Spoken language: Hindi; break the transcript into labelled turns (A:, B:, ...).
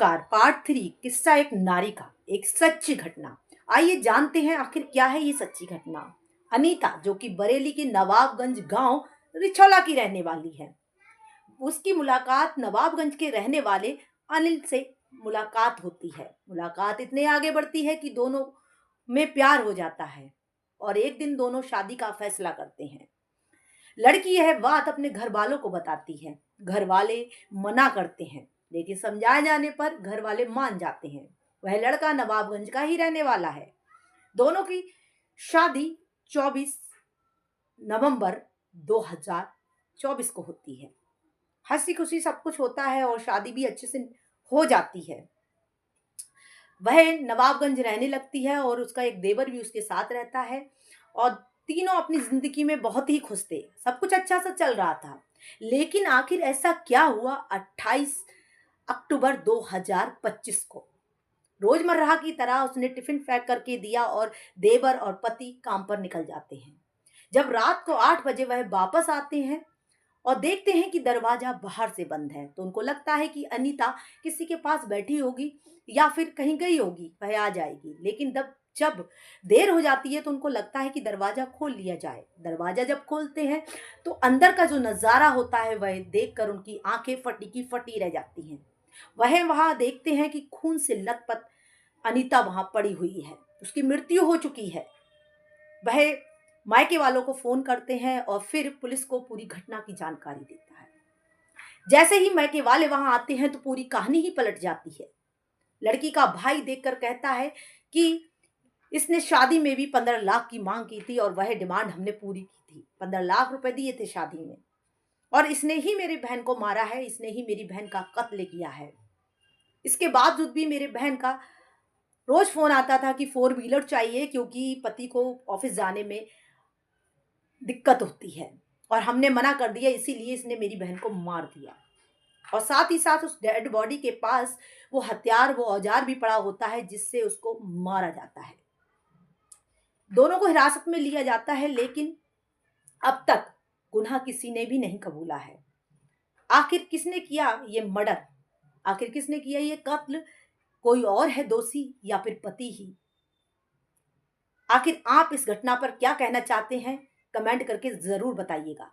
A: नमस्कार। पार्ट 3 किस्सा एक नारी का, एक सच्ची घटना। आइए जानते हैं आखिर क्या है ये सच्ची घटना। अनीता जो कि बरेली के नवाबगंज गांव रिछौला की रहने वाली है, उसकी मुलाकात नवाबगंज के रहने वाले अनिल से मुलाकात होती है। मुलाकात इतने आगे बढ़ती है कि दोनों में प्यार हो जाता है और एक दिन दोनों शादी का फैसला करते हैं। लड़की यह बात अपने घर वालों को बताती है। घर वाले मना करते हैं, लेकिन समझाए जाने पर घर वाले मान जाते हैं। वह लड़का नवाबगंज का ही रहने वाला है। दोनों की शादी 24 नवंबर 2024 को होती है। हंसी खुशी सब कुछ होता है और शादी भी अच्छे से हो जाती है। वह नवाबगंज रहने लगती है और उसका एक देवर भी उसके साथ रहता है और तीनों अपनी जिंदगी में बहुत ही खुश थे। सब कुछ अच्छा सा चल रहा था, लेकिन आखिर ऐसा क्या हुआ 28 अक्टूबर 2025 को। रोजमर्रा की तरह उसने टिफिन पैक करके दिया और देवर और पति काम पर निकल जाते हैं। जब रात को 8 बजे वह वापस आते हैं और देखते हैं कि दरवाजा बाहर से बंद है, तो उनको लगता है कि अनीता किसी के पास बैठी होगी या फिर कहीं गई होगी, वह आ जाएगी। लेकिन जब देर हो जाती है तो उनको लगता है कि दरवाजा खोल लिया जाए। दरवाजा जब खोलते हैं तो अंदर का जो नजारा होता है वह देखकर उनकी आंखें फटी की फटी रह जाती हैं। वह वहां देखते हैं कि खून से लथपथ अनीता वहां पड़ी हुई है, उसकी मृत्यु हो चुकी है। वह मायके वालों को फोन करते हैं और फिर पुलिस को पूरी घटना की जानकारी देता है। जैसे ही मायके वाले वहां आते हैं तो पूरी कहानी ही पलट जाती है। लड़की का भाई देखकर कहता है कि इसने शादी में भी 15 लाख की मांग की थी और वह डिमांड हमने पूरी की थी। 15 लाख रुपए दिए थे शादी में और इसने ही मेरी बहन को मारा है, इसने ही मेरी बहन का कत्ल किया है। इसके बावजूद भी मेरे बहन का रोज फोन आता था कि 4 व्हीलर चाहिए क्योंकि पति को ऑफिस जाने में दिक्कत होती है और हमने मना कर दिया, इसीलिए इसने मेरी बहन को मार दिया। और साथ ही साथ उस डेड बॉडी के पास वो हथियार, वो औजार भी पड़ा होता है जिससे उसको मारा जाता है। दोनों को हिरासत में लिया जाता है, लेकिन अब तक गुनाह किसी ने भी नहीं कबूला है। आखिर किसने किया ये मर्डर, आखिर किसने किया ये कत्ल? कोई और है दोषी या फिर पति ही? आखिर आप इस घटना पर क्या कहना चाहते हैं? कमेंट करके जरूर बताइएगा।